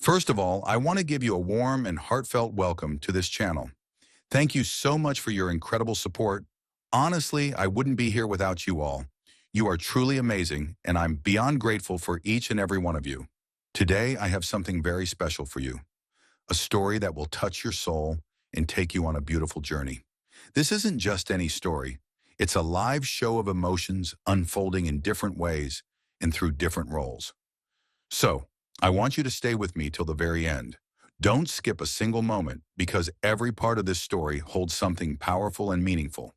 First of all, I want to give you a warm and heartfelt welcome to this channel. Thank you so much for your incredible support. Honestly, I wouldn't be here without you all. You are truly amazing, and I'm beyond grateful for each and every one of you. Today, I have something very special for you, a story that will touch your soul and take you on a beautiful journey. This isn't just any story. It's a live show of emotions unfolding in different ways and through different roles. So, I want you to stay with me till the very end. Don't skip a single moment because every part of this story holds something powerful and meaningful.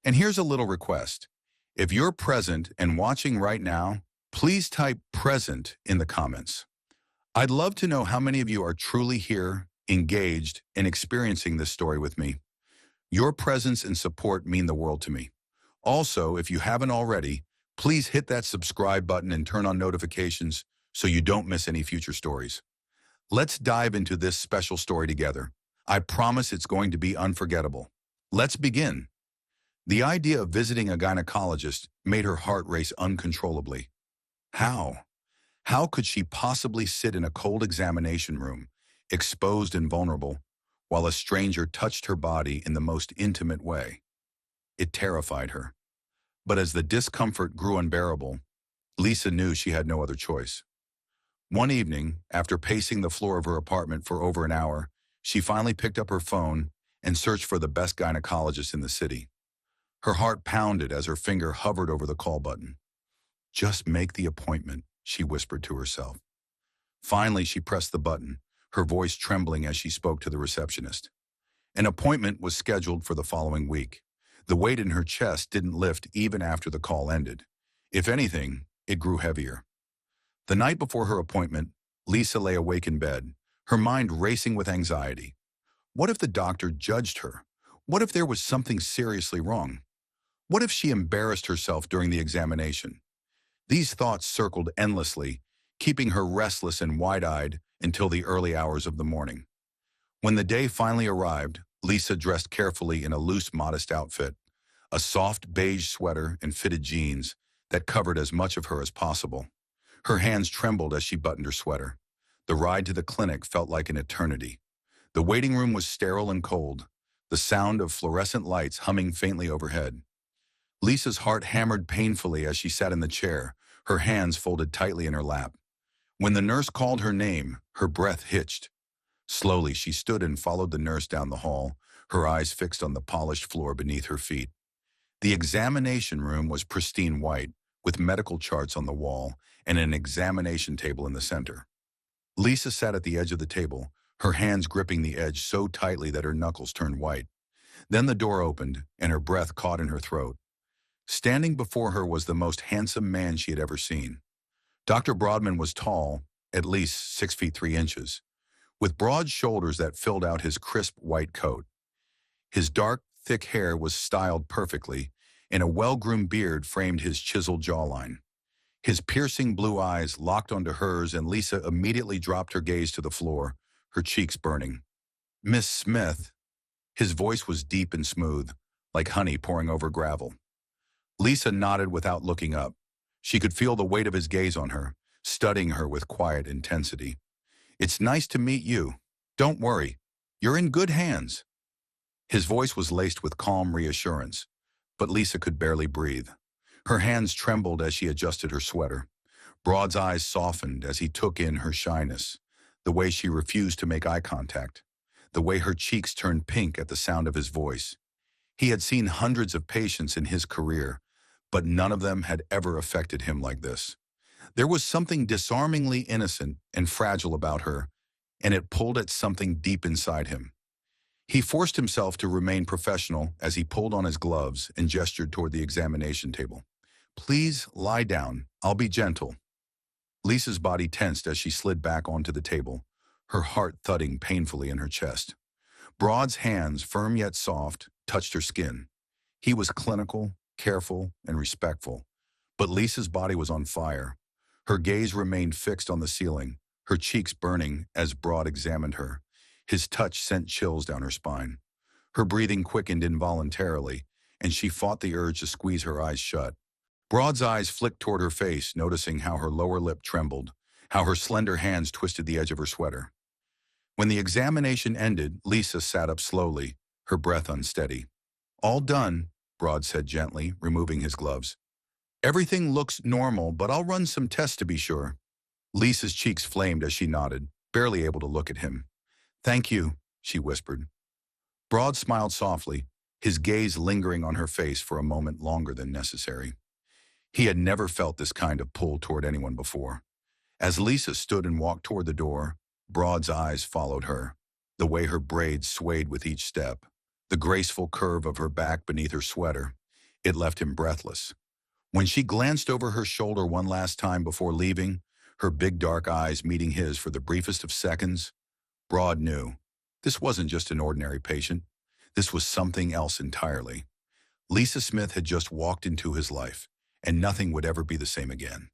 And here's a little request. If you're present and watching right now, please type present in the comments. I'd love to know how many of you are truly here, engaged, and experiencing this story with me. Your presence and support mean the world to me. Also, if you haven't already, please hit that subscribe button and turn on notifications so you don't miss any future stories. Let's dive into this special story together. I promise it's going to be unforgettable. Let's begin. The idea of visiting a gynecologist made her heart race uncontrollably. How? How could she possibly sit in a cold examination room, exposed and vulnerable, while a stranger touched her body in the most intimate way? It terrified her. But as the discomfort grew unbearable, Lisa knew she had no other choice. One evening, after pacing the floor of her apartment for over an hour, she finally picked up her phone and searched for the best gynecologist in the city. Her heart pounded as her finger hovered over the call button. "Just make the appointment," she whispered to herself. Finally, she pressed the button, her voice trembling as she spoke to the receptionist. An appointment was scheduled for the following week. The weight in her chest didn't lift even after the call ended. If anything, it grew heavier. The night before her appointment, Lisa lay awake in bed, her mind racing with anxiety. What if the doctor judged her? What if there was something seriously wrong? What if she embarrassed herself during the examination? These thoughts circled endlessly, keeping her restless and wide-eyed until the early hours of the morning. When the day finally arrived, Lisa dressed carefully in a loose, modest outfit, a soft beige sweater and fitted jeans that covered as much of her as possible. Her hands trembled as she buttoned her sweater. The ride to the clinic felt like an eternity. The waiting room was sterile and cold, the sound of fluorescent lights humming faintly overhead. Lisa's heart hammered painfully as she sat in the chair, her hands folded tightly in her lap. When the nurse called her name, her breath hitched. Slowly, she stood and followed the nurse down the hall, her eyes fixed on the polished floor beneath her feet. The examination room was pristine white, with medical charts on the wall and an examination table in the center. Lisa sat at the edge of the table, her hands gripping the edge so tightly that her knuckles turned white. Then the door opened, and her breath caught in her throat. Standing before her was the most handsome man she had ever seen. Dr. Broadman was tall, at least 6 feet 3 inches, with broad shoulders that filled out his crisp white coat. His dark, thick hair was styled perfectly, and a well-groomed beard framed his chiseled jawline. His piercing blue eyes locked onto hers, and Lisa immediately dropped her gaze to the floor, her cheeks burning. "Miss Smith." His voice was deep and smooth, like honey pouring over gravel. Lisa nodded without looking up. She could feel the weight of his gaze on her, studying her with quiet intensity. "It's nice to meet you. Don't worry. You're in good hands." His voice was laced with calm reassurance, but Lisa could barely breathe. Her hands trembled as she adjusted her sweater. Broad's eyes softened as he took in her shyness, the way she refused to make eye contact, the way her cheeks turned pink at the sound of his voice. He had seen hundreds of patients in his career, but none of them had ever affected him like this. There was something disarmingly innocent and fragile about her, and it pulled at something deep inside him. He forced himself to remain professional as he pulled on his gloves and gestured toward the examination table. "Please lie down. I'll be gentle." Lisa's body tensed as she slid back onto the table, her heart thudding painfully in her chest. Broad's hands, firm yet soft, touched her skin. He was clinical, careful, and respectful, but Lisa's body was on fire. Her gaze remained fixed on the ceiling, her cheeks burning as Broad examined her. His touch sent chills down her spine. Her breathing quickened involuntarily, and she fought the urge to squeeze her eyes shut. Broad's eyes flicked toward her face, noticing how her lower lip trembled, how her slender hands twisted the edge of her sweater. When the examination ended, Lisa sat up slowly, her breath unsteady. "All done," Broad said gently, removing his gloves. "Everything looks normal, but I'll run some tests to be sure." Lisa's cheeks flamed as she nodded, barely able to look at him. "Thank you," she whispered. Broad smiled softly, his gaze lingering on her face for a moment longer than necessary. He had never felt this kind of pull toward anyone before. As Lisa stood and walked toward the door, Broad's eyes followed her, the way her braids swayed with each step, the graceful curve of her back beneath her sweater. It left him breathless. When she glanced over her shoulder one last time before leaving, her big dark eyes meeting his for the briefest of seconds, Broad knew. This wasn't just an ordinary patient. This was something else entirely. Lisa Smith had just walked into his life, and nothing would ever be the same again.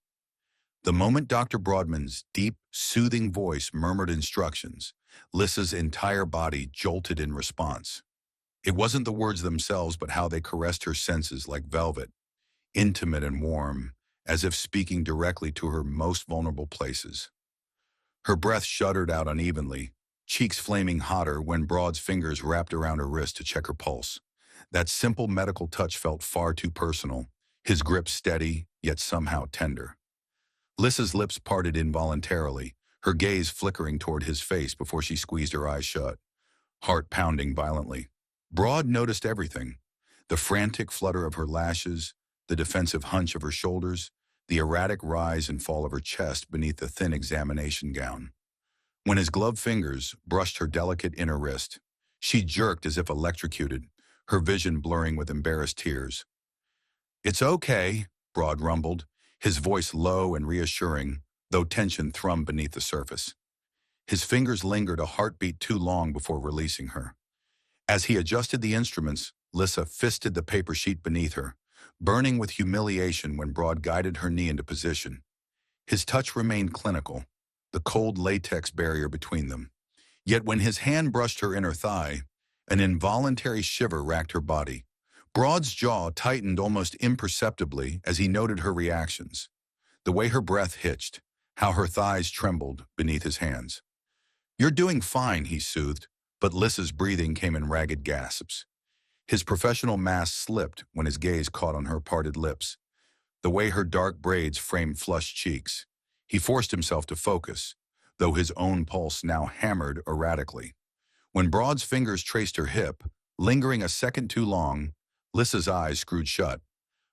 The moment Dr. Broadman's deep, soothing voice murmured instructions, Lisa's entire body jolted in response. It wasn't the words themselves, but how they caressed her senses like velvet, intimate and warm, as if speaking directly to her most vulnerable places. Her breath shuddered out unevenly, cheeks flaming hotter when Broad's fingers wrapped around her wrist to check her pulse. That simple medical touch felt far too personal, his grip steady, yet somehow tender. Lisa's lips parted involuntarily, her gaze flickering toward his face before she squeezed her eyes shut, heart pounding violently. Broad noticed everything: the frantic flutter of her lashes, the defensive hunch of her shoulders, the erratic rise and fall of her chest beneath the thin examination gown. When his gloved fingers brushed her delicate inner wrist, she jerked as if electrocuted, her vision blurring with embarrassed tears. "It's okay," Broad rumbled, his voice low and reassuring, though tension thrummed beneath the surface. His fingers lingered a heartbeat too long before releasing her. As he adjusted the instruments, Lisa fisted the paper sheet beneath her, burning with humiliation when Broad guided her knee into position. His touch remained clinical, the cold latex barrier between them. Yet when his hand brushed her inner thigh, an involuntary shiver racked her body. Broad's jaw tightened almost imperceptibly as he noted her reactions, the way her breath hitched, how her thighs trembled beneath his hands. "You're doing fine," he soothed, but Lisa's breathing came in ragged gasps. His professional mask slipped when his gaze caught on her parted lips, the way her dark braids framed flushed cheeks. He forced himself to focus, though his own pulse now hammered erratically. When Broad's fingers traced her hip, lingering a second too long, Lisa's eyes screwed shut.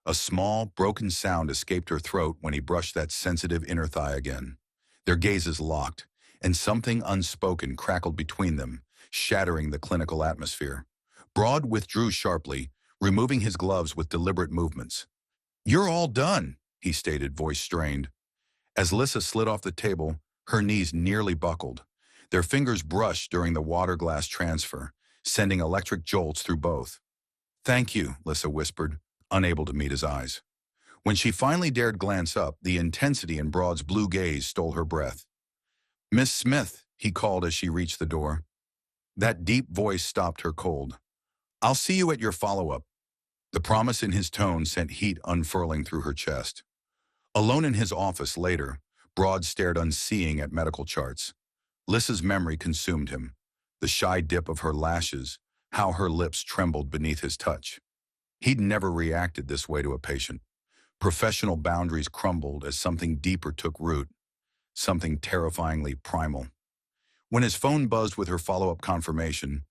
A small, broken sound escaped her throat when he brushed that sensitive inner thigh again. Their gazes locked, and something unspoken crackled between them, shattering the clinical atmosphere. Broad withdrew sharply, removing his gloves with deliberate movements. "You're all done," he stated, voice strained. As Lisa slid off the table, her knees nearly buckled. Their fingers brushed during the water glass transfer, sending electric jolts through both. "Thank you," Lisa whispered, unable to meet his eyes. When she finally dared glance up, the intensity in Broad's blue gaze stole her breath. "Miss Smith," he called as she reached the door. That deep voice stopped her cold. "I'll see you at your follow-up." The promise in his tone sent heat unfurling through her chest. Alone in his office later, Broad stared unseeing at medical charts. Lisa's memory consumed him, the shy dip of her lashes, how her lips trembled beneath his touch. He'd never reacted this way to a patient. Professional boundaries crumbled as something deeper took root, something terrifyingly primal. When his phone buzzed with her follow-up confirmation,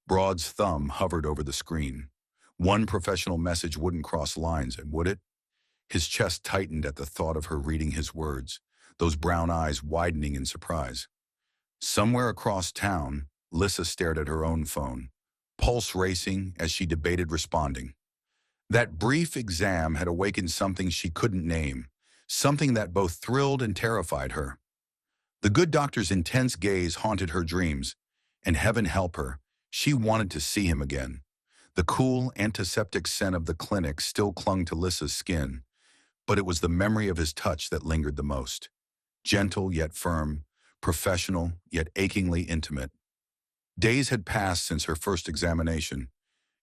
Broad's thumb hovered over the screen. One professional message wouldn't cross lines, and would it? His chest tightened at the thought of her reading his words, those brown eyes widening in surprise. Somewhere across town, Lisa stared at her own phone, pulse racing as she debated responding. That brief exam had awakened something she couldn't name, something that both thrilled and terrified her. The good doctor's intense gaze haunted her dreams, and heaven help her, she wanted to see him again. The cool, antiseptic scent of the clinic still clung to Lisa's skin, but it was the memory of his touch that lingered the most. Gentle yet firm, professional yet achingly intimate. Days had passed since her first examination,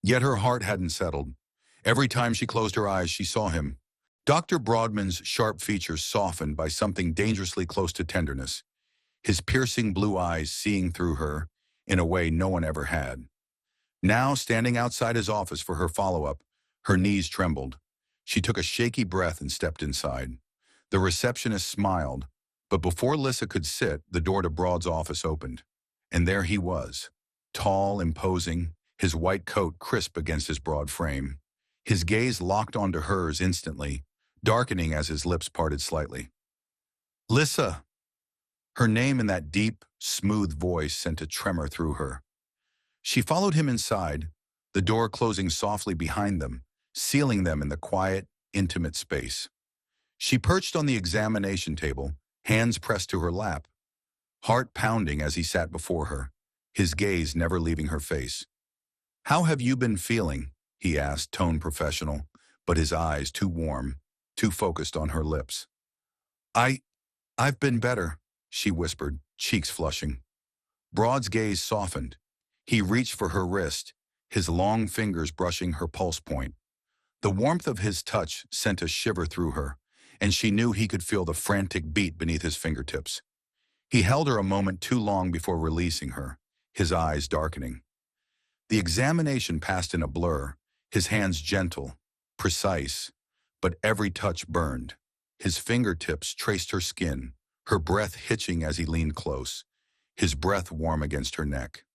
yet her heart hadn't settled. Every time she closed her eyes, she saw him, Dr. Broadman's sharp features softened by something dangerously close to tenderness, his piercing blue eyes seeing through her in a way no one ever had. Now, standing outside his office for her follow-up, her knees trembled. She took a shaky breath and stepped inside. The receptionist smiled, but before Lissa could sit, the door to Broad's office opened. And there he was, tall, imposing, his white coat crisp against his broad frame. His gaze locked onto hers instantly, darkening as his lips parted slightly. Lissa! Her name in that deep, smooth voice sent a tremor through her. She followed him inside, the door closing softly behind them, sealing them in the quiet, intimate space. She perched on the examination table, hands pressed to her lap, heart pounding as he sat before her, his gaze never leaving her face. "How have you been feeling?" he asked, tone professional, but his eyes too warm, too focused on her lips. I've been better," she whispered, cheeks flushing. Broad's gaze softened. He reached for her wrist, his long fingers brushing her pulse point. The warmth of his touch sent a shiver through her, and she knew he could feel the frantic beat beneath his fingertips. He held her a moment too long before releasing her, his eyes darkening. The examination passed in a blur, his hands gentle, precise, but every touch burned. His fingertips traced her skin, her breath hitching as he leaned close, his breath warm against her neck.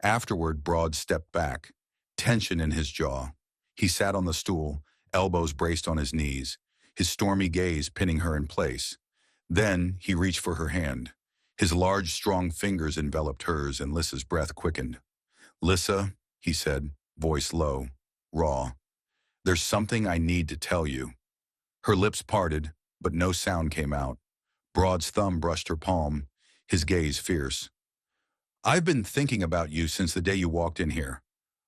Afterward, Broad stepped back, tension in his jaw. He sat on the stool, elbows braced on his knees, his stormy gaze pinning her in place. Then he reached for her hand. His large, strong fingers enveloped hers, and Lissa's breath quickened. "Lissa," he said, voice low, raw, "there's something I need to tell you." Her lips parted, but no sound came out. Broad's thumb brushed her palm, his gaze fierce. "I've been thinking about you since the day you walked in here.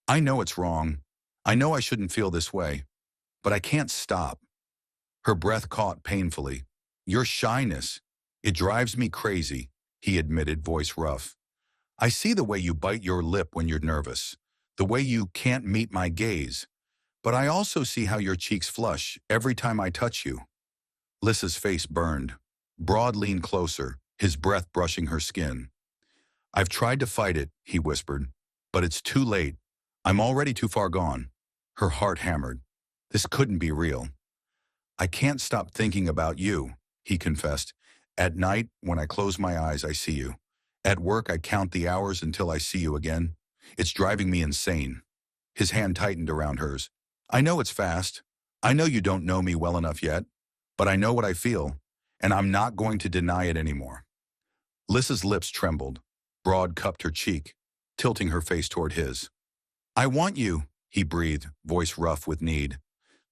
I know it's wrong. I know I shouldn't feel this way, but I can't stop." Her breath caught painfully. "Your shyness, it drives me crazy," he admitted, voice rough. "I see the way you bite your lip when you're nervous, the way you can't meet my gaze, but I also see how your cheeks flush every time I touch you." Lissa's face burned. Broad leaned closer, his breath brushing her skin. "I've tried to fight it," he whispered, "but it's too late. I'm already too far gone." Her heart hammered. This couldn't be real. "I can't stop thinking about you," he confessed. "At night, when I close my eyes, I see you. At work, I count the hours until I see you again. It's driving me insane." His hand tightened around hers. "I know it's fast. I know you don't know me well enough yet, but I know what I feel, and I'm not going to deny it anymore." Lissa's lips trembled. Broad cupped her cheek, tilting her face toward his. "I want you," he breathed, voice rough with need.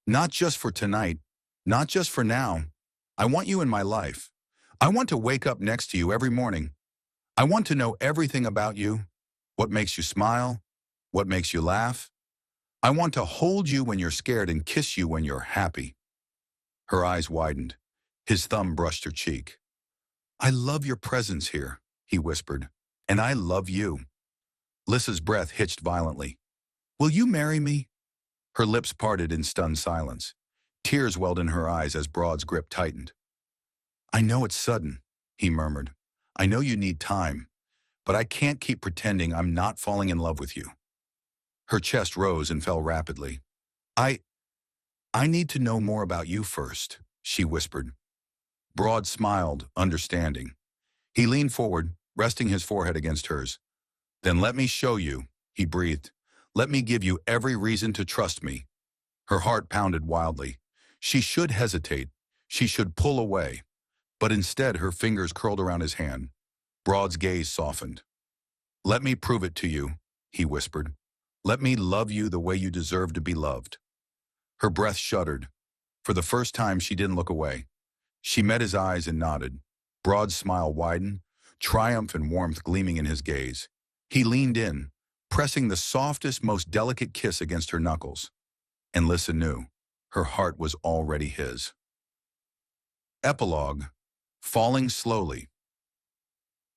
"Not just for tonight, not just for now. I want you in my life. I want to wake up next to you every morning. I want to know everything about you, what makes you smile, what makes you laugh. I want to hold you when you're scared and kiss you when you're happy." Her eyes widened. His thumb brushed her cheek. "I love your presence here," he whispered, "and I love you." Lissa's breath hitched violently. "Will you marry me?" Her lips parted in stunned silence. Tears welled in her eyes as Broad's grip tightened. "I know it's sudden," he murmured. "I know you need time, but I can't keep pretending I'm not falling in love with you." Her chest rose and fell rapidly. I need to know more about you first," she whispered. Broad smiled, understanding. He leaned forward, resting his forehead against hers. "Then let me show you," he breathed. "Let me give you every reason to trust me." Her heart pounded wildly. She should hesitate. She should pull away. But instead, her fingers curled around his hand. Broad's gaze softened. "Let me prove it to you," he whispered. "Let me love you the way you deserve to be loved." Her breath shuddered. For the first time, she didn't look away. She met his eyes and nodded. Broad's smile widened, triumph and warmth gleaming in his gaze. He leaned in, pressing the softest, most delicate kiss against her knuckles. And Lissa knew. Her heart was already his. Epilogue. Falling slowly.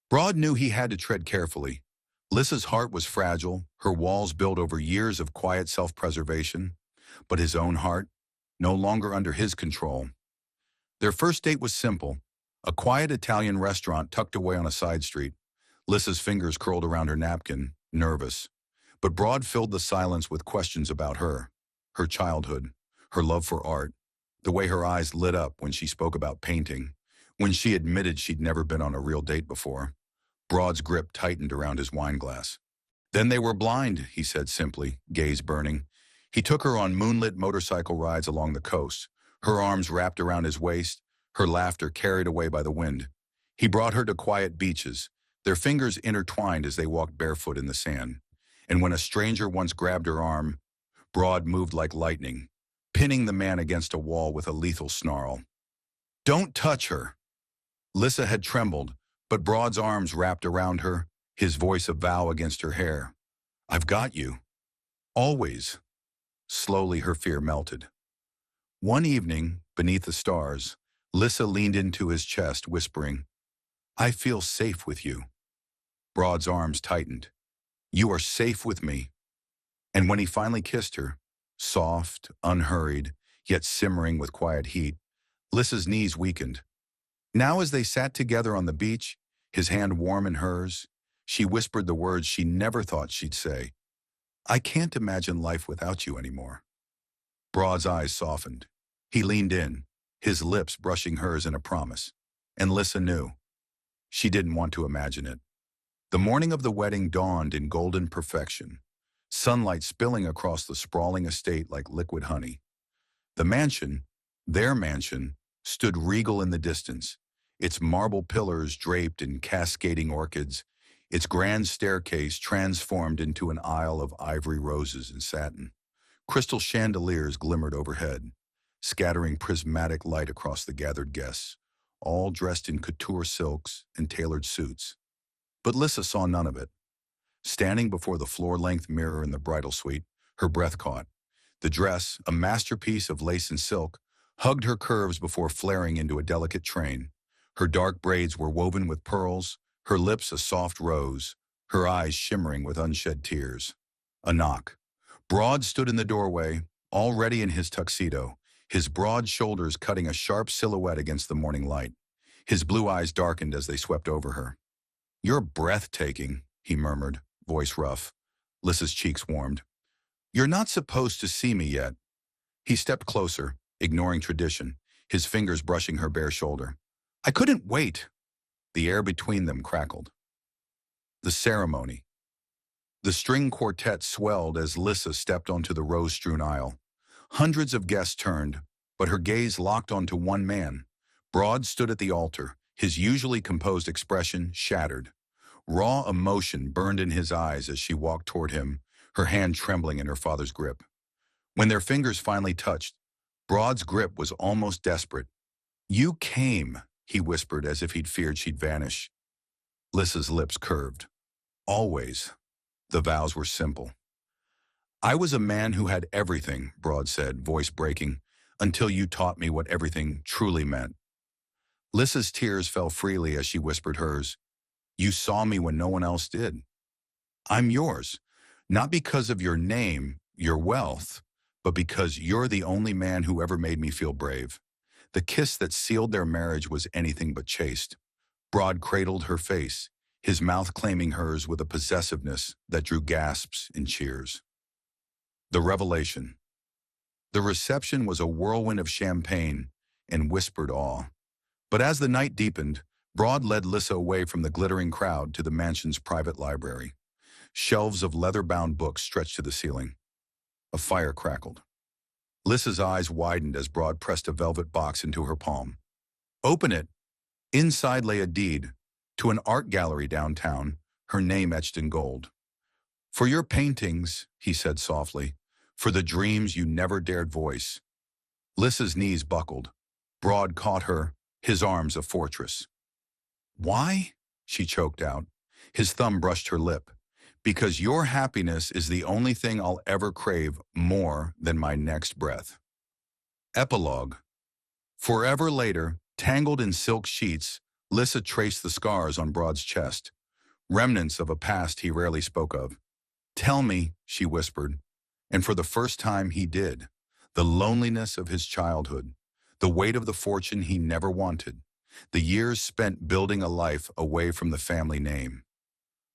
Broad knew he had to tread carefully. Lissa's heart was fragile, her walls built over years of quiet self-preservation. But his own heart? no longer under his control. Their first date was simple, a quiet Italian restaurant tucked away on a side street. Lissa's fingers curled around her napkin, nervous. But Broad filled the silence with questions about her childhood, her love for art, the way her eyes lit up when she spoke about painting, when she admitted she'd never been on a real date before. Broad's grip tightened around his wine glass. Then they were blind, he said simply, gaze burning. He took her on moonlit motorcycle rides along the coast, her arms wrapped around his waist, her laughter carried away by the wind. He brought her to quiet beaches, their fingers intertwined as they walked barefoot in the sand. And when a stranger once grabbed her arm, Broad moved like lightning, pinning the man against a wall with a lethal snarl. "Don't touch her!" Lissa had trembled, but Broad's arms wrapped around her, his voice a vow against her hair. "I've got you. Always." Slowly her fear melted. One evening, beneath the stars, Lissa leaned into his chest, whispering, "I feel safe with you." Broad's arms tightened. "You are safe with me." And when he finally kissed her, soft, unhurried, yet simmering with quiet heat, Lissa's knees weakened. Now as they sat together on the beach, his hand warm in hers, she whispered the words she never thought she'd say. "I can't imagine life without you anymore." Broad's eyes softened. He leaned in, his lips brushing hers in a promise. And Lissa knew. She didn't want to imagine it. The morning of the wedding dawned in golden perfection, sunlight spilling across the sprawling estate like liquid honey. The mansion, their mansion, stood regal in the distance, its marble pillars draped in cascading orchids, its grand staircase transformed into an aisle of ivory roses and satin. Crystal chandeliers glimmered overhead, scattering prismatic light across the gathered guests, all dressed in couture silks and tailored suits. But Lissa saw none of it. Standing before the floor-length mirror in the bridal suite, her breath caught. The dress, a masterpiece of lace and silk, hugged her curves before flaring into a delicate train. Her dark braids were woven with pearls, her lips a soft rose, her eyes shimmering with unshed tears. A knock. Broad stood in the doorway, already in his tuxedo, his broad shoulders cutting a sharp silhouette against the morning light. His blue eyes darkened as they swept over her. "You're breathtaking," he murmured, voice rough. Lissa's cheeks warmed. "You're not supposed to see me yet." He stepped closer, ignoring tradition, his fingers brushing her bare shoulder. "I couldn't wait." The air between them crackled. The ceremony. The string quartet swelled as Lissa stepped onto the rose-strewn aisle. Hundreds of guests turned, but her gaze locked onto one man. Broad stood at the altar, his usually composed expression shattered. Raw emotion burned in his eyes as she walked toward him, her hand trembling in her father's grip. When their fingers finally touched, Broad's grip was almost desperate. "You came," he whispered as if he'd feared she'd vanish. Lissa's lips curved. "Always." The vows were simple. "I was a man who had everything," Broad said, voice breaking, "until you taught me what everything truly meant." Lissa's tears fell freely as she whispered hers. "You saw me when no one else did. I'm yours, not because of your name, your wealth, but because you're the only man who ever made me feel brave." The kiss that sealed their marriage was anything but chaste. Broad cradled her face, his mouth claiming hers with a possessiveness that drew gasps and cheers. The revelation. The reception was a whirlwind of champagne and whispered awe. But as the night deepened, Broad led Lissa away from the glittering crowd to the mansion's private library. Shelves of leather-bound books stretched to the ceiling. A fire crackled. Lissa's eyes widened as Broad pressed a velvet box into her palm. "Open it." Inside lay a deed to an art gallery downtown, her name etched in gold. "For your paintings," he said softly, "for the dreams you never dared voice." Lissa's knees buckled. Broad caught her, his arms a fortress. "Why?" she choked out. His thumb brushed her lip. "Because your happiness is the only thing I'll ever crave more than my next breath." Epilogue. Forever later, tangled in silk sheets, Lissa traced the scars on Broad's chest, remnants of a past he rarely spoke of. "Tell me," she whispered, and for the first time he did. The loneliness of his childhood, the weight of the fortune he never wanted, the years spent building a life away from the family name.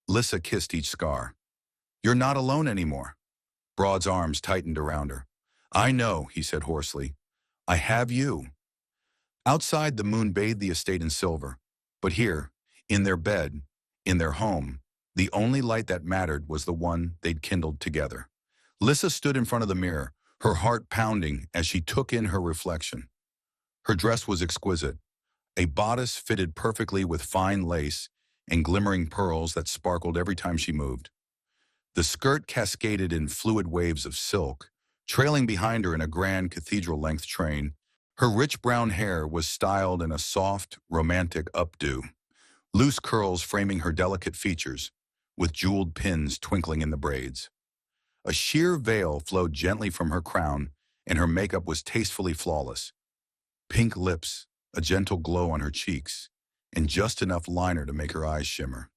Lissa kissed each scar. "You're not alone anymore." Broad's arms tightened around her. "I know," he said hoarsely. "I have you." Outside, the moon bathed the estate in silver. But here, in their bed, in their home, the only light that mattered was the one they'd kindled together. Lissa stood in front of the mirror, her heart pounding as she took in her reflection. Her dress was exquisite, a bodice fitted perfectly with fine lace and glimmering pearls that sparkled every time she moved. The skirt cascaded in fluid waves of silk, trailing behind her in a grand cathedral-length train. Her rich brown hair was styled in a soft, romantic updo, loose curls framing her delicate features, with jeweled pins twinkling in the braids. A sheer veil flowed gently from her crown, and her makeup was tastefully flawless. Pink lips, a gentle glow on her cheeks, and just enough liner to make her eyes shimmer.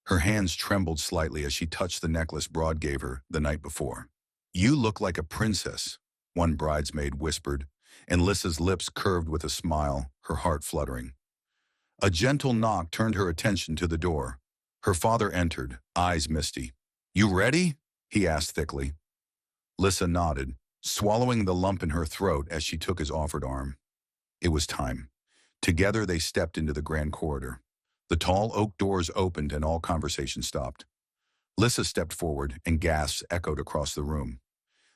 Her hands trembled slightly as she touched the necklace Broad gave her the night before. "You look like a princess," one bridesmaid whispered, and Lissa's lips curved with a smile, her heart fluttering. A gentle knock turned her attention to the door. Her father entered, eyes misty. "You ready?" he asked thickly. Lissa nodded, swallowing the lump in her throat as she took his offered arm. It was time. Together they stepped into the grand corridor. The tall oak doors opened and all conversation stopped. Lissa stepped forward and gasps echoed across the room.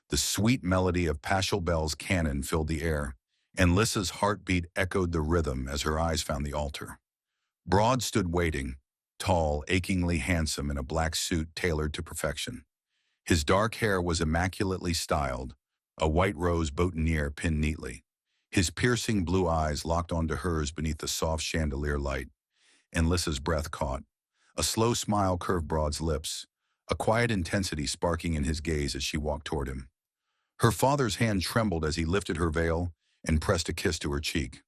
The sweet melody of Pachelbel's cannon filled the air, and Lissa's heartbeat echoed the rhythm as her eyes found the altar. Broad stood waiting, tall, achingly handsome in a black suit tailored to perfection. His dark hair was immaculately styled, a white rose boutonniere pinned neatly. His piercing blue eyes locked onto hers beneath the soft chandelier light, and Lissa's breath caught. A slow smile curved Broad's lips, a quiet intensity sparking in his gaze as she walked toward him. Her father's hand trembled as he lifted her veil and pressed a kiss to her cheek.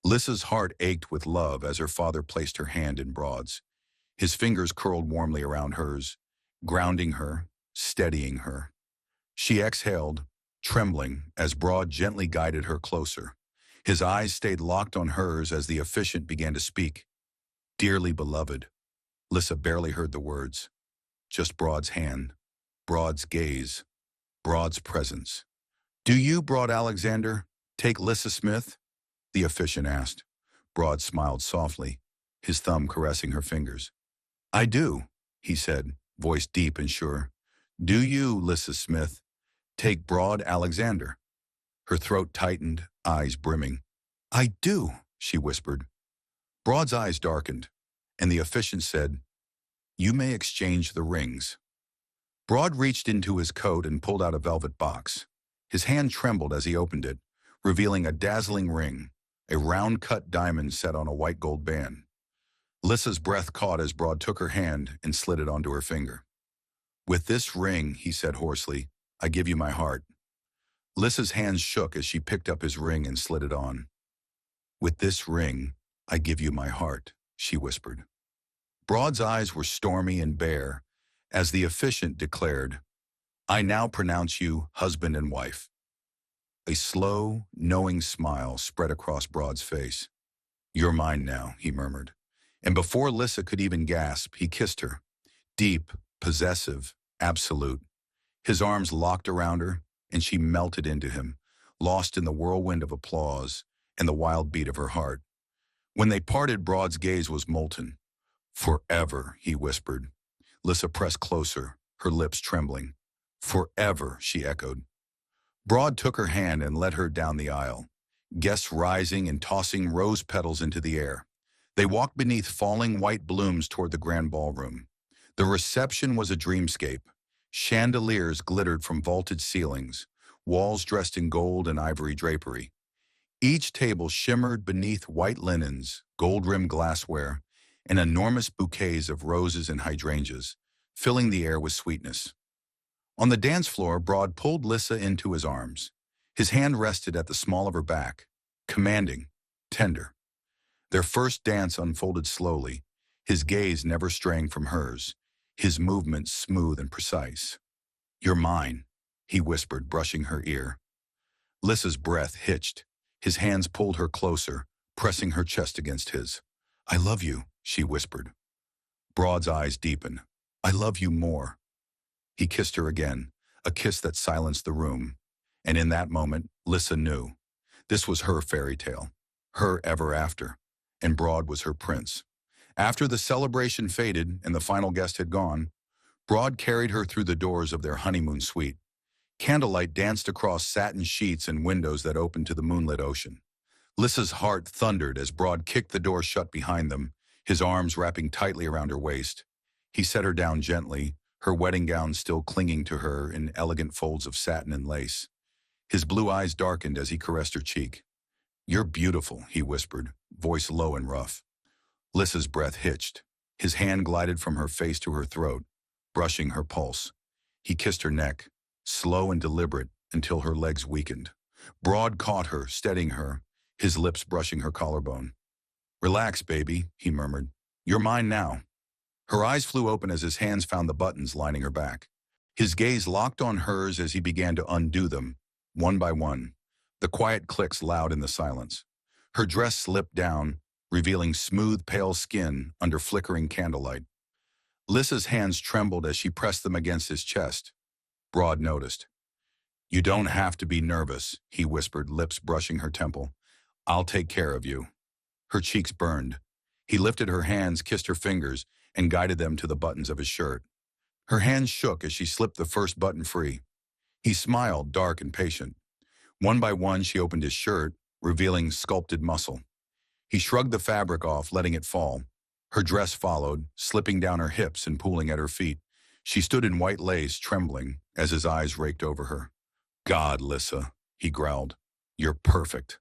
Lissa's heart ached with love as her father placed her hand in Broad's. His fingers curled warmly around hers, grounding her, steadying her. She exhaled, trembling, as Broad gently guided her closer. His eyes stayed locked on hers as the officiant began to speak. "Dearly beloved." Lissa barely heard the words. Just Broad's hand, Broad's gaze, Broad's presence. "Do you, Broad Alexander, take Lissa Smith?" the officiant asked. Broad smiled softly, his thumb caressing her fingers. "I do," he said, voice deep and sure. "Do you, Lissa Smith, take Broad Alexander?" Her throat tightened, eyes brimming. "I do," she whispered. Broad's eyes darkened, and the officiant said, "You may exchange the rings." Broad reached into his coat and pulled out a velvet box. His hand trembled as he opened it, revealing a dazzling ring, a round-cut diamond set on a white gold band. Lissa's breath caught as Broad took her hand and slid it onto her finger. "With this ring," he said hoarsely, "I give you my heart." Lissa's hands shook as she picked up his ring and slid it on. "With this ring, I give you my heart," she whispered. Broad's eyes were stormy and bare, as the officiant declared, "I now pronounce you husband and wife." A slow, knowing smile spread across Broad's face. "You're mine now," he murmured. And before Lissa could even gasp, he kissed her. Deep, possessive, absolute. His arms locked around her, and she melted into him, lost in the whirlwind of applause and the wild beat of her heart. When they parted, Broad's gaze was molten. "Forever," he whispered. Lissa pressed closer, her lips trembling. "Forever," she echoed. Broad took her hand and led her down the aisle, guests rising and tossing rose petals into the air. They walked beneath falling white blooms toward the grand ballroom. The reception was a dreamscape. Chandeliers glittered from vaulted ceilings, walls dressed in gold and ivory drapery. Each table shimmered beneath white linens, gold-rimmed glassware, and enormous bouquets of roses and hydrangeas, filling the air with sweetness. On the dance floor, Broad pulled Lissa into his arms. His hand rested at the small of her back, commanding, tender. Their first dance unfolded slowly, his gaze never straying from hers, his movements smooth and precise. "You're mine," he whispered, brushing her ear. Lissa's breath hitched. His hands pulled her closer, pressing her chest against his. "I love you," she whispered. Broad's eyes deepened. "I love you more." He kissed her again, a kiss that silenced the room. And in that moment, Lissa knew. This was her fairy tale, her ever after, and Broad was her prince. After the celebration faded and the final guest had gone, Broad carried her through the doors of their honeymoon suite. Candlelight danced across satin sheets and windows that opened to the moonlit ocean. Lissa's heart thundered as Broad kicked the door shut behind them, his arms wrapping tightly around her waist. He set her down gently, her wedding gown still clinging to her in elegant folds of satin and lace. His blue eyes darkened as he caressed her cheek. "You're beautiful," he whispered, voice low and rough. Lissa's breath hitched. His hand glided from her face to her throat, brushing her pulse. He kissed her neck, slow and deliberate, until her legs weakened. Broad caught her, steadying her, his lips brushing her collarbone. "Relax, baby," he murmured. "You're mine now." Her eyes flew open as his hands found the buttons lining her back. His gaze locked on hers as he began to undo them, one by one, the quiet clicks loud in the silence. Her dress slipped down, revealing smooth, pale skin under flickering candlelight. Lissa's hands trembled as she pressed them against his chest. Broad noticed. "You don't have to be nervous," he whispered, lips brushing her temple. "I'll take care of you." Her cheeks burned. He lifted her hands, kissed her fingers, and guided them to the buttons of his shirt. Her hands shook as she slipped the first button free. He smiled, dark and patient. One by one, she opened his shirt, revealing sculpted muscle. He shrugged the fabric off, letting it fall. Her dress followed, slipping down her hips and pooling at her feet. She stood in white lace, trembling, as his eyes raked over her. "God, Lissa," he growled. "You're perfect."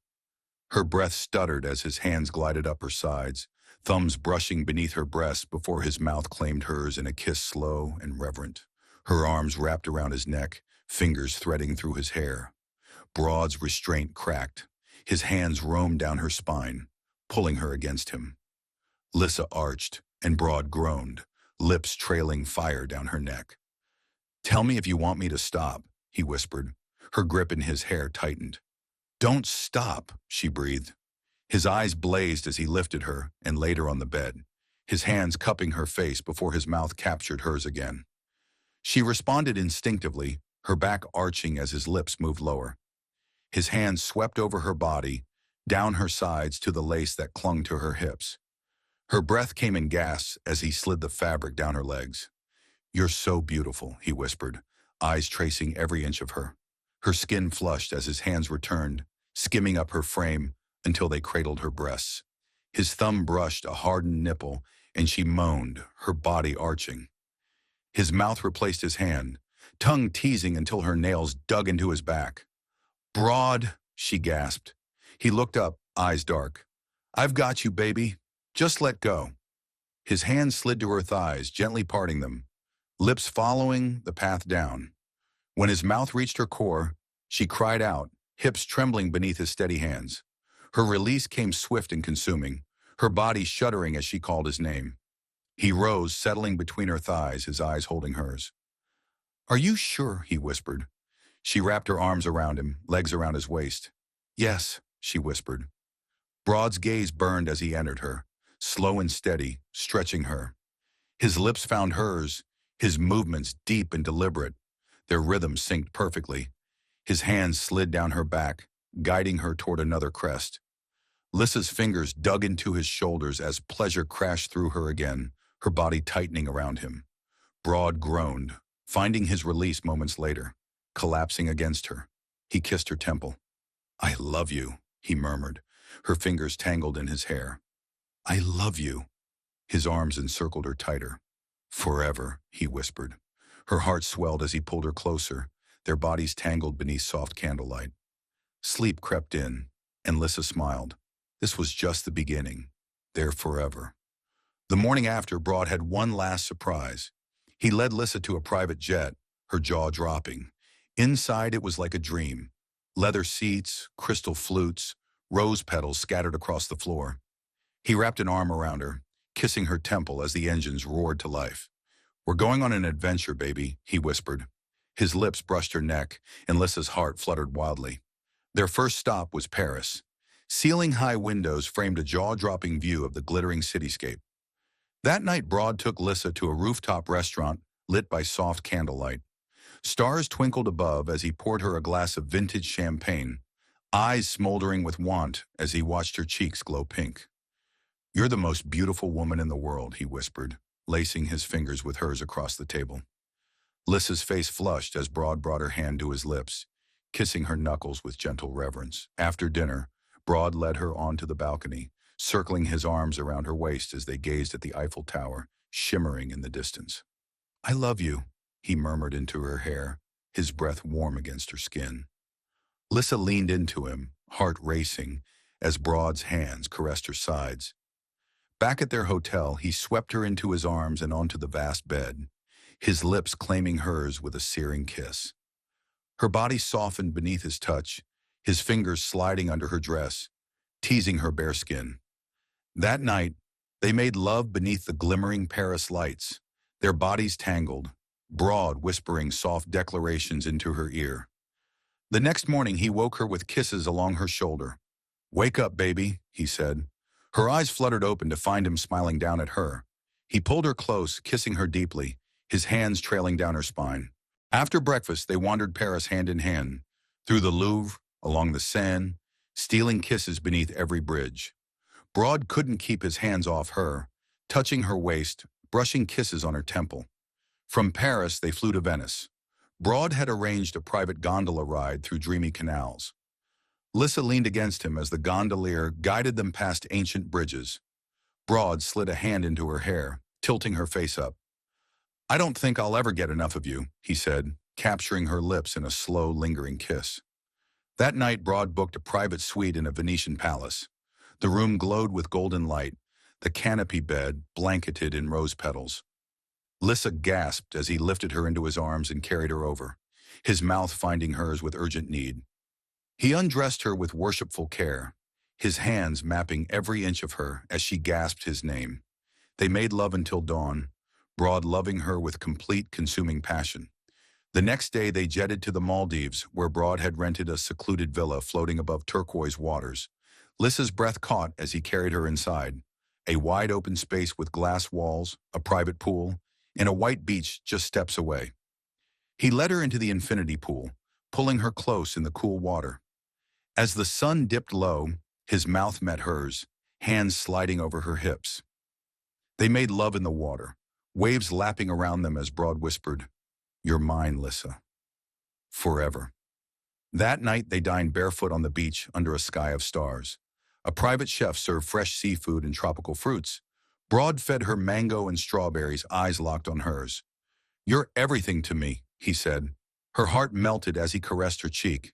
Her breath stuttered as his hands glided up her sides, thumbs brushing beneath her breasts before his mouth claimed hers in a kiss slow and reverent. Her arms wrapped around his neck, fingers threading through his hair. Broad's restraint cracked. His hands roamed down her spine, pulling her against him. Lissa arched, and Broad groaned, lips trailing fire down her neck. "Tell me if you want me to stop," he whispered. Her grip in his hair tightened. "Don't stop," she breathed. His eyes blazed as he lifted her and laid her on the bed, his hands cupping her face before his mouth captured hers again. She responded instinctively, her back arching as his lips moved lower. His hands swept over her body, down her sides to the lace that clung to her hips. Her breath came in gasps as he slid the fabric down her legs. "You're so beautiful," he whispered, eyes tracing every inch of her. Her skin flushed as his hands returned, skimming up her frame until they cradled her breasts. His thumb brushed a hardened nipple, and she moaned, her body arching. His mouth replaced his hand, tongue teasing until her nails dug into his back. "Broad," she gasped. He looked up, eyes dark. "I've got you, baby. Just let go." His hands slid to her thighs, gently parting them, lips following the path down. When his mouth reached her core, she cried out, hips trembling beneath his steady hands. Her release came swift and consuming, her body shuddering as she called his name. He rose, settling between her thighs, his eyes holding hers. "Are you sure?" he whispered. She wrapped her arms around him, legs around his waist. "Yes," she whispered. Broad's gaze burned as he entered her, slow and steady, stretching her. His lips found hers, his movements deep and deliberate, their rhythm synced perfectly. His hands slid down her back, guiding her toward another crest. Lissa's fingers dug into his shoulders as pleasure crashed through her again, her body tightening around him. Broad groaned, finding his release moments later, collapsing against her. He kissed her temple. "I love you," he murmured, her fingers tangled in his hair. "I love you." His arms encircled her tighter. "Forever," he whispered. Her heart swelled as he pulled her closer, their bodies tangled beneath soft candlelight. Sleep crept in, and Lissa smiled. This was just the beginning. There forever. The morning after, Broad had one last surprise. He led Lissa to a private jet, her jaw dropping. Inside, it was like a dream. Leather seats, crystal flutes, rose petals scattered across the floor. He wrapped an arm around her, kissing her temple as the engines roared to life. "We're going on an adventure, baby," he whispered. His lips brushed her neck, and Lissa's heart fluttered wildly. Their first stop was Paris. Ceiling-high windows framed a jaw-dropping view of the glittering cityscape. That night, Broad took Lissa to a rooftop restaurant lit by soft candlelight. Stars twinkled above as he poured her a glass of vintage champagne, eyes smoldering with want as he watched her cheeks glow pink. "You're the most beautiful woman in the world," he whispered, lacing his fingers with hers across the table. Lissa's face flushed as Broad brought her hand to his lips, kissing her knuckles with gentle reverence. After dinner, Broad led her onto the balcony, circling his arms around her waist as they gazed at the Eiffel Tower, shimmering in the distance. "I love you," he murmured into her hair, his breath warm against her skin. Lissa leaned into him, heart racing, as Broad's hands caressed her sides. Back at their hotel, he swept her into his arms and onto the vast bed, his lips claiming hers with a searing kiss. Her body softened beneath his touch, his fingers sliding under her dress, teasing her bare skin. That night, they made love beneath the glimmering Paris lights, their bodies tangled, Broad whispering soft declarations into her ear. The next morning, he woke her with kisses along her shoulder. "Wake up, baby," he said. Her eyes fluttered open to find him smiling down at her. He pulled her close, kissing her deeply, his hands trailing down her spine. After breakfast, they wandered Paris hand in hand, through the Louvre, along the Seine, stealing kisses beneath every bridge. Broad couldn't keep his hands off her, touching her waist, brushing kisses on her temple. From Paris, they flew to Venice. Broad had arranged a private gondola ride through dreamy canals. Lissa leaned against him as the gondolier guided them past ancient bridges. Broad slid a hand into her hair, tilting her face up. "I don't think I'll ever get enough of you," he said, capturing her lips in a slow, lingering kiss. That night, Broad booked a private suite in a Venetian palace. The room glowed with golden light, the canopy bed blanketed in rose petals. Lissa gasped as he lifted her into his arms and carried her over, his mouth finding hers with urgent need. He undressed her with worshipful care, his hands mapping every inch of her as she gasped his name. They made love until dawn, Broad loving her with complete, consuming passion. The next day, they jetted to the Maldives, where Broad had rented a secluded villa floating above turquoise waters. Lissa's breath caught as he carried her inside, a wide open space with glass walls, a private pool, and a white beach just steps away. He led her into the infinity pool, pulling her close in the cool water. As the sun dipped low, his mouth met hers, hands sliding over her hips. They made love in the water, waves lapping around them as Broad whispered, "You're mine, Lissa. Forever." That night, they dined barefoot on the beach under a sky of stars. A private chef served fresh seafood and tropical fruits. Broad fed her mango and strawberries, eyes locked on hers. "You're everything to me," he said. Her heart melted as he caressed her cheek.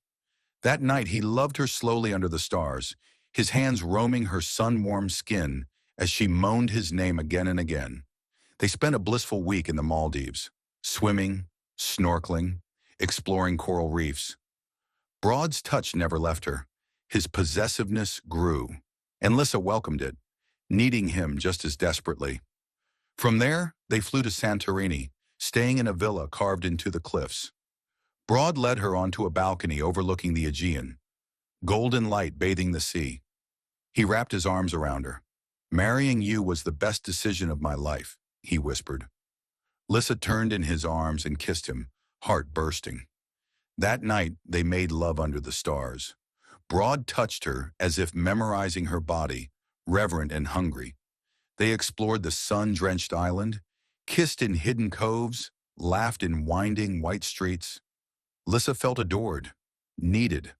That night, he loved her slowly under the stars, his hands roaming her sun-warmed skin as she moaned his name again and again. They spent a blissful week in the Maldives, swimming, snorkeling, exploring coral reefs. Broad's touch never left her. His possessiveness grew, and Lissa welcomed it, needing him just as desperately. From there, they flew to Santorini, staying in a villa carved into the cliffs. Broad led her onto a balcony overlooking the Aegean, golden light bathing the sea. He wrapped his arms around her. "Marrying you was the best decision of my life," he whispered. Lissa turned in his arms and kissed him, heart bursting. That night, they made love under the stars. Broad touched her as if memorizing her body, reverent and hungry. They explored the sun-drenched island, kissed in hidden coves, laughed in winding white streets. Lissa felt adored, needed.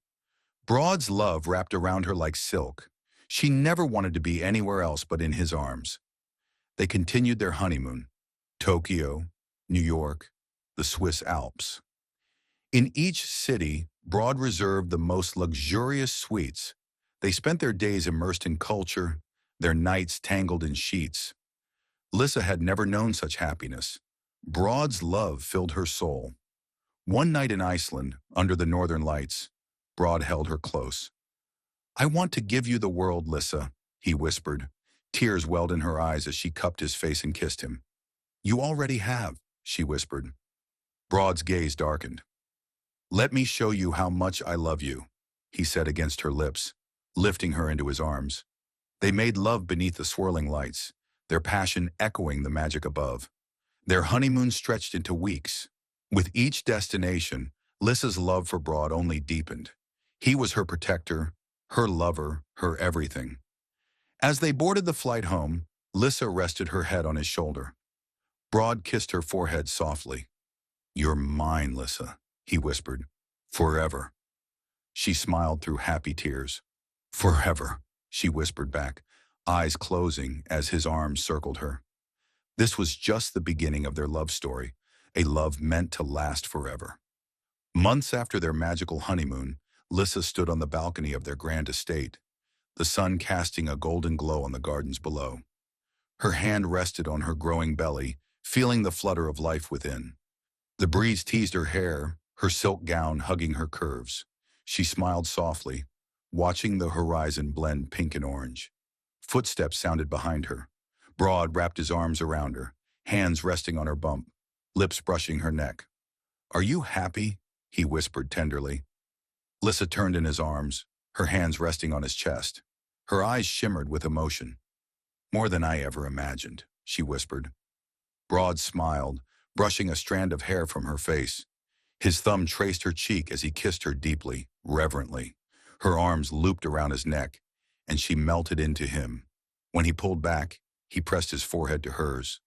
Broad's love wrapped around her like silk. She never wanted to be anywhere else but in his arms. They continued their honeymoon. Tokyo, New York, the Swiss Alps. In each city, Broad reserved the most luxurious suites. They spent their days immersed in culture, their nights tangled in sheets. Lissa had never known such happiness. Broad's love filled her soul. One night in Iceland, under the northern lights, Broad held her close. "I want to give you the world, Lissa," he whispered. Tears welled in her eyes as she cupped his face and kissed him. "You already have," she whispered. Broad's gaze darkened. "Let me show you how much I love you." he said against her lips, lifting her into his arms. They made love beneath the swirling lights, their passion echoing the magic above. Their honeymoon stretched into weeks. With each destination, Lissa's love for Broad only deepened. He was her protector, her lover, her everything. As they boarded the flight home, Lissa rested her head on his shoulder. Broad kissed her forehead softly. "You're mine, Lissa," he whispered. "Forever." She smiled through happy tears. "Forever," she whispered back, eyes closing as his arms circled her. This was just the beginning of their love story, a love meant to last forever. Months after their magical honeymoon, Lissa stood on the balcony of their grand estate, the sun casting a golden glow on the gardens below. Her hand rested on her growing belly, feeling the flutter of life within. The breeze teased her hair, her silk gown hugging her curves. She smiled softly, watching the horizon blend pink and orange. Footsteps sounded behind her. Broad wrapped his arms around her, hands resting on her bump, lips brushing her neck. "Are you happy?" he whispered tenderly. Lissa turned in his arms, her hands resting on his chest. Her eyes shimmered with emotion. "More than I ever imagined," she whispered. Broad smiled, brushing a strand of hair from her face. His thumb traced her cheek as he kissed her deeply, reverently. Her arms looped around his neck, and she melted into him. When he pulled back, he pressed his forehead to hers.